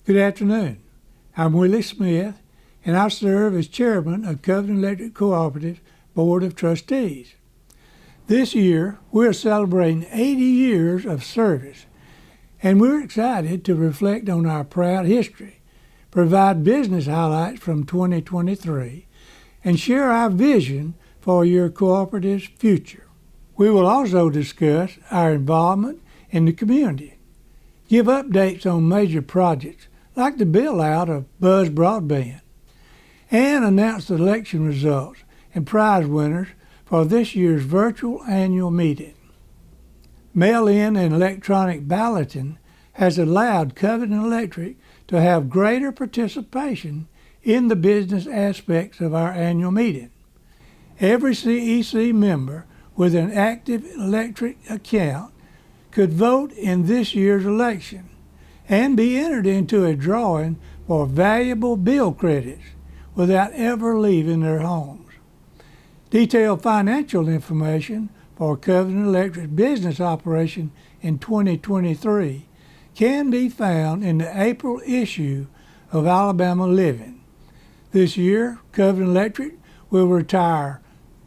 Good afternoon. I'm Willie Smith, and I serve as chairman of Covington Electric Cooperative Board of Trustees. This year, we're celebrating 80 years of service, and we're excited to reflect on our proud history, provide business highlights from 2023, and share our vision for your cooperative's future. We will also discuss our involvement in the community, give updates on major projects like the build-out of Buzz Broadband, and announce the election results and prize winners for this year's virtual annual meeting. Mail-in and electronic balloting has allowed Covington Electric to have greater participation in the business aspects of our annual meeting. Every CEC member with an active electric account could vote in this year's election and be entered into a drawing for valuable bill credits without ever leaving their homes. Detailed financial information for Covington Electric's business operation in 2023 can be found in the April issue of Alabama Living. This year, Covington Electric will retire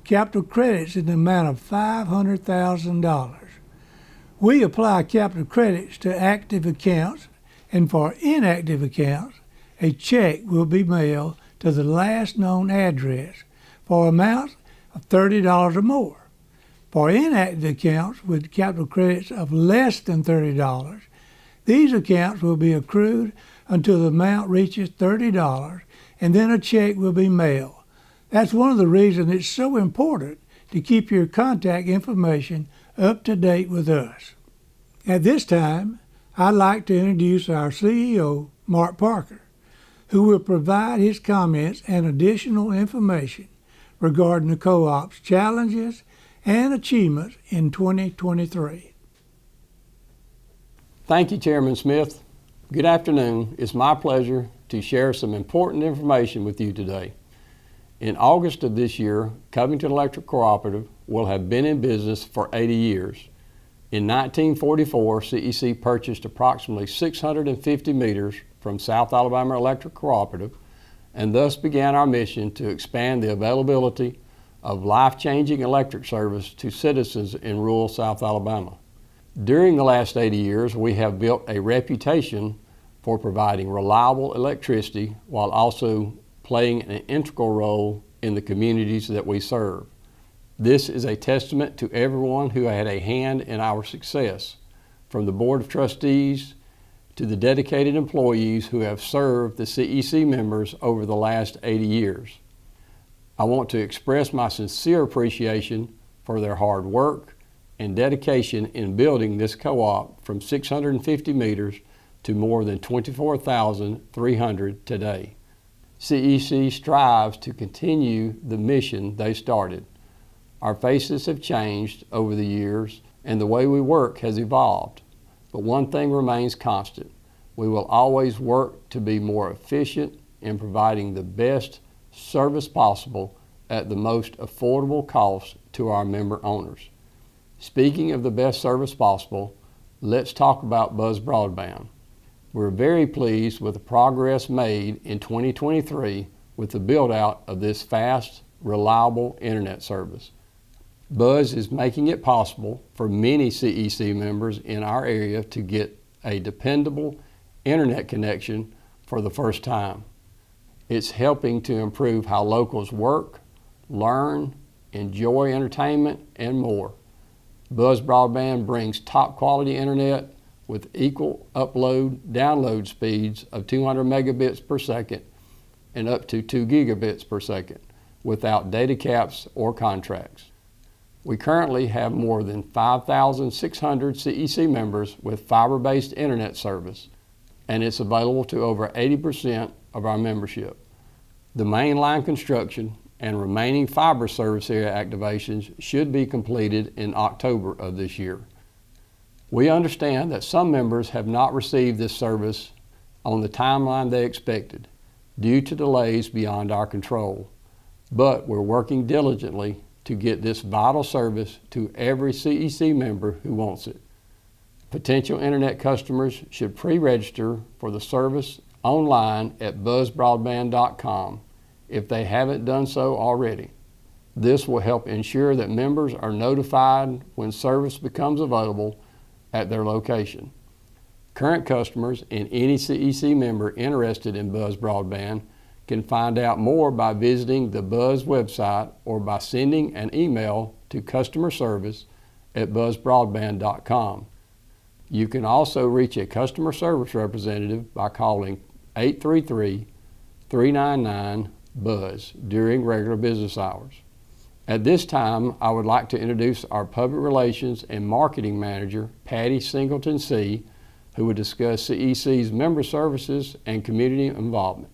capital credits in the amount of $500,000. We apply capital credits to active accounts, and for inactive accounts, a check will be mailed to the last known address for amounts of $30 or more. For inactive accounts with capital credits of less than $30, these accounts will be accrued until the amount reaches $30, and then a check will be mailed. That's one of the reasons it's so important to keep your contact information up to date with us. At this time, I'd like to introduce our CEO, Mark Parker, who will provide his comments and additional information regarding the co-op's challenges and achievements in 2023. Thank you, Chairman Smith. Good afternoon. It's my pleasure to share some important information with you today. In August of this year, Covington Electric Cooperative will have been in business for 80 years. In 1944, CEC purchased approximately 650 meters from South Alabama Electric Cooperative, and thus began our mission to expand the availability of life-changing electric service to citizens in rural South Alabama. During the last 80 years, we have built a reputation for providing reliable electricity while also playing an integral role in the communities that we serve. This is a testament to everyone who had a hand in our success, from the Board of Trustees to the dedicated employees who have served the CEC members over the last 80 years. I want to express my sincere appreciation for their hard work and dedication in building this co-op from 650 meters to more than 24,300 today. CEC strives to continue the mission they started. Our faces have changed over the years and the way we work has evolved, but one thing remains constant. We will always work to be more efficient in providing the best service possible at the most affordable cost to our member owners. Speaking of the best service possible, let's talk about Buzz Broadband. We're very pleased with the progress made in 2023 with the build-out of this fast, reliable internet service. Buzz is making it possible for many CEC members in our area to get a dependable internet connection for the first time. It's helping to improve how locals work, learn, enjoy entertainment, and more. Buzz Broadband brings top quality internet with equal upload-download speeds of 200 megabits per second and up to 2 gigabits per second without data caps or contracts. We currently have more than 5,600 CEC members with fiber-based internet service, and it's available to over 80% of our membership. The main line construction and remaining fiber service area activations should be completed in October of this year. We understand that some members have not received this service on the timeline they expected due to delays beyond our control, but we're working diligently to get this vital service to every CEC member who wants it. Potential internet customers should pre-register for the service online at buzzbroadband.com if they haven't done so already. This will help ensure that members are notified when service becomes available at their location. Current customers and any CEC member interested in Buzz Broadband can find out more by visiting the Buzz website or by sending an email to customer service at buzzbroadband.com. You can also reach a customer service representative by calling 833-399-BUZZ during regular business hours. At this time, I would like to introduce our Public Relations and Marketing Manager, Patty Singleton C., who will discuss CEC's member services and community involvement.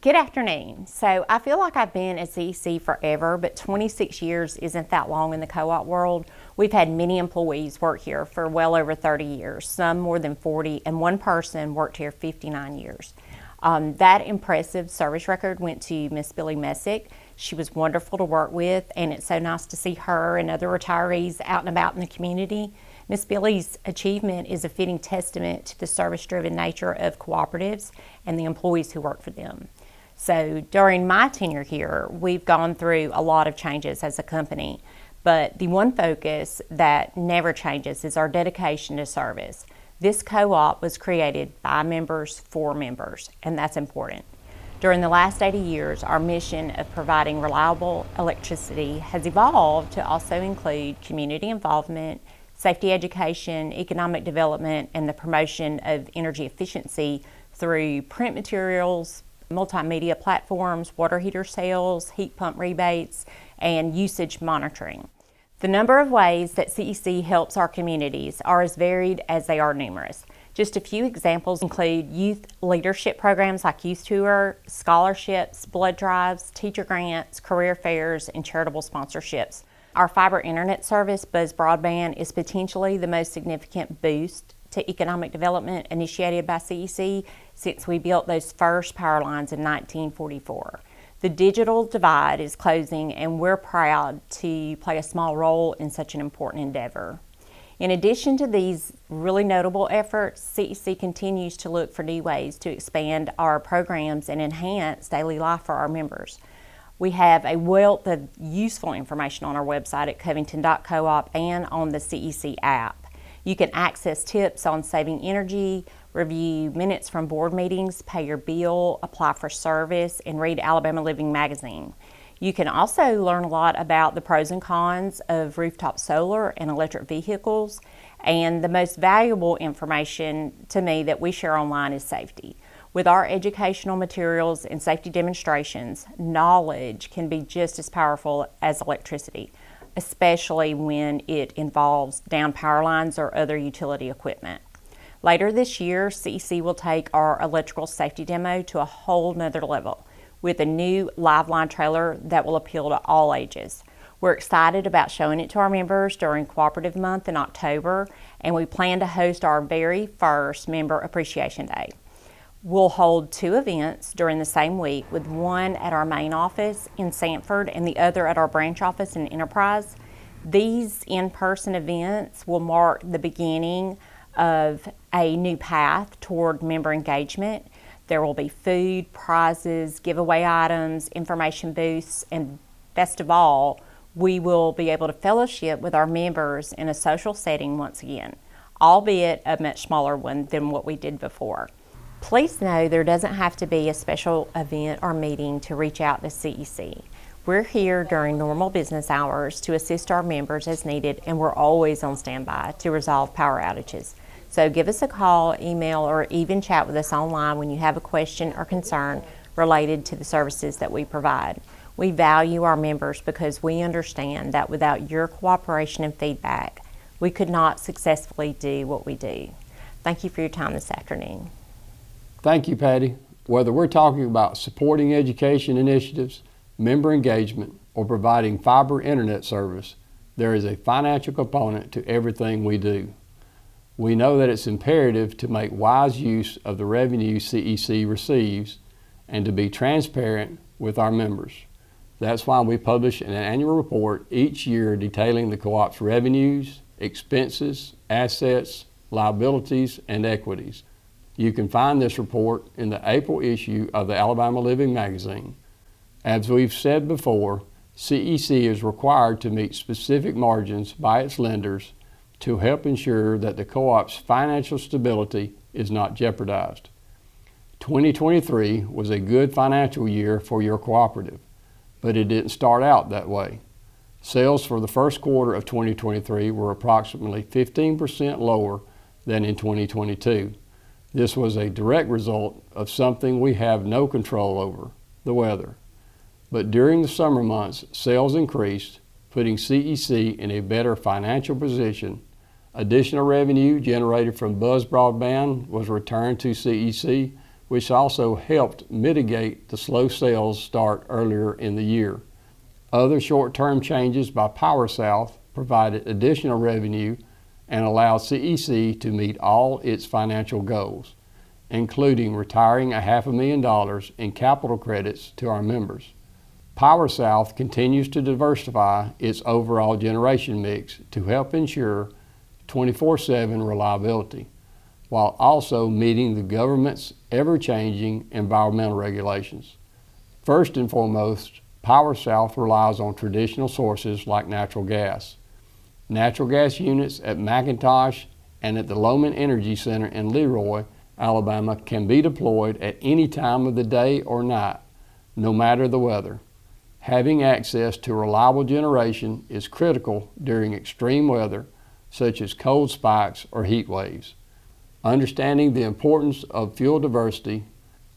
Good afternoon. So I feel like I've been at CEC forever, but 26 years isn't that long in the co-op world. We've had many employees work here for well over 30 years, some more than 40, and one person worked here 59 years. That impressive service record went to Miss Billy Messick. She was wonderful to work with, and it's so nice to see her and other retirees out and about in the community. Miss Billy's achievement is a fitting testament to the service-driven nature of cooperatives and the employees who work for them. So during my tenure here, we've gone through a lot of changes as a company, but the one focus that never changes is our dedication to service. This co-op was created by members for members, and that's important. During the last 80 years, our mission of providing reliable electricity has evolved to also include community involvement, safety education, economic development, and the promotion of energy efficiency through print materials, multimedia platforms, water heater sales, heat pump rebates, and usage monitoring. The number of ways that CEC helps our communities are as varied as they are numerous. Just a few examples include youth leadership programs like Youth Tour, scholarships, blood drives, teacher grants, career fairs, and charitable sponsorships. Our fiber internet service, Buzz Broadband, is potentially the most significant boost to economic development initiated by CEC since we built those first power lines in 1944. The digital divide is closing, and we're proud to play a small role in such an important endeavor. In addition to these really notable efforts, CEC continues to look for new ways to expand our programs and enhance daily life for our members. We have a wealth of useful information on our website at covington.coop and on the CEC app. You can access tips on saving energy, review minutes from board meetings, pay your bill, apply for service, and read Alabama Living magazine. You can also learn a lot about the pros and cons of rooftop solar and electric vehicles, and the most valuable information to me that we share online is safety. With our educational materials and safety demonstrations, knowledge can be just as powerful as electricity, especially when it involves down power lines or other utility equipment. Later this year, CEC will take our electrical safety demo to a whole nother level with a new live line trailer that will appeal to all ages. We're excited about showing it to our members during Cooperative Month in October, and we plan to host our very first Member Appreciation Day. We'll hold 2 events during the same week, with one at our main office in Sanford and the other at our branch office in Enterprise. These in-person events will mark the beginning of a new path toward member engagement. There will be food, prizes, giveaway items, information booths, and best of all, we will be able to fellowship with our members in a social setting once again, albeit a much smaller one than what we did before. Please know there doesn't have to be a special event or meeting to reach out to CEC. We're here during normal business hours to assist our members as needed, and we're always on standby to resolve power outages. So give us a call, email, or even chat with us online when you have a question or concern related to the services that we provide. We value our members because we understand that without your cooperation and feedback, we could not successfully do what we do. Thank you for your time this afternoon. Thank you, Patty. Whether we're talking about supporting education initiatives, member engagement, or providing fiber internet service, there is a financial component to everything we do. We know that it's imperative to make wise use of the revenue CEC receives and to be transparent with our members. That's why we publish an annual report each year detailing the co-op's revenues, expenses, assets, liabilities, and equities. You can find this report in the April issue of the Alabama Living magazine. As we've said before, CEC is required to meet specific margins by its lenders to help ensure that the co-op's financial stability is not jeopardized. 2023 was a good financial year for your cooperative, but it didn't start out that way. Sales for the first quarter of 2023 were approximately 15% lower than in 2022. This was a direct result of something we have no control over, the weather. But during the summer months, sales increased, putting CEC in a better financial position. Additional revenue generated from Buzz Broadband was returned to CEC, which also helped mitigate the slow sales start earlier in the year. Other short-term changes by PowerSouth provided additional revenue and allowed CEC to meet all its financial goals, including retiring $500,000 in capital credits to our members. PowerSouth continues to diversify its overall generation mix to help ensure 24/7 reliability, while also meeting the government's ever-changing environmental regulations. First and foremost, PowerSouth relies on traditional sources like natural gas. Natural gas units at McIntosh and at the Loman Energy Center in Leroy, Alabama can be deployed at any time of the day or night, no matter the weather. Having access to reliable generation is critical during extreme weather, such as cold spikes or heat waves. Understanding the importance of fuel diversity,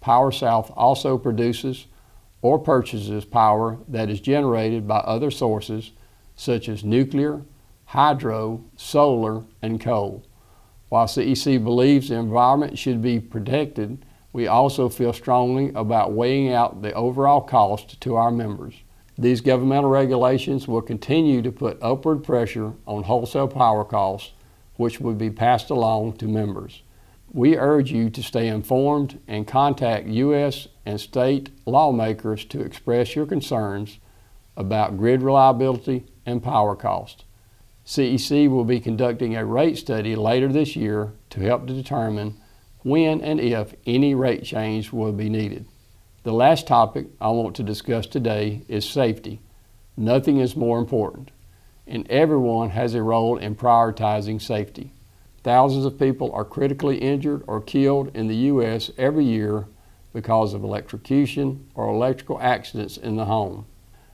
PowerSouth also produces or purchases power that is generated by other sources such as nuclear, hydro, solar, and coal. While CEC believes the environment should be protected, we also feel strongly about weighing out the overall cost to our members. These governmental regulations will continue to put upward pressure on wholesale power costs, which will be passed along to members. We urge you to stay informed and contact U.S. and state lawmakers to express your concerns about grid reliability and power cost. CEC will be conducting a rate study later this year to help determine when and if any rate change will be needed. The last topic I want to discuss today is safety. Nothing is more important, and everyone has a role in prioritizing safety. Thousands of people are critically injured or killed in the U.S. every year because of electrocution or electrical accidents in the home.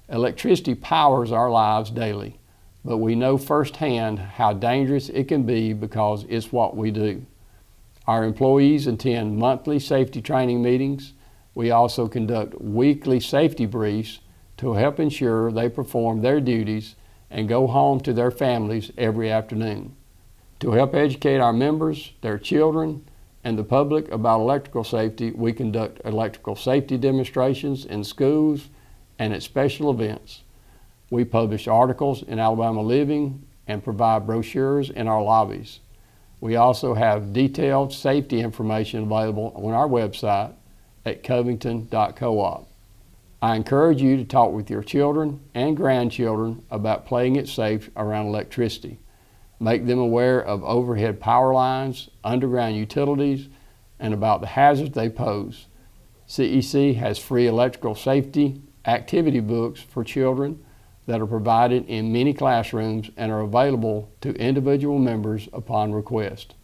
Electricity powers our lives daily, but we know firsthand how dangerous it can be because it's what we do. Our employees attend monthly safety training meetings. We also conduct weekly safety briefs to help ensure they perform their duties and go home to their families every afternoon. To help educate our members, their children, and the public about electrical safety, we conduct electrical safety demonstrations in schools and at special events. We publish articles in Alabama Living and provide brochures in our lobbies. We also have detailed safety information available on our website at covington.coop. I encourage you to talk with your children and grandchildren about playing it safe around electricity. Make them aware of overhead power lines, underground utilities, and about the hazards they pose. CEC has free electrical safety activity books for children that are provided in many classrooms and are available to individual members upon request.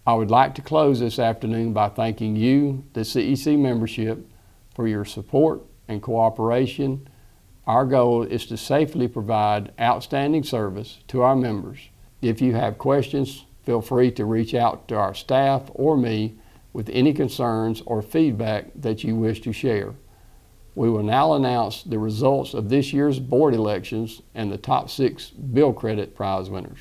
I would like to close this afternoon by thanking you, the CEC membership, for your support and cooperation. Our goal is to safely provide outstanding service to our members. If you have questions, feel free to reach out to our staff or me with any concerns or feedback that you wish to share. We will now announce the results of this year's board elections and the top 6 bill credit prize winners.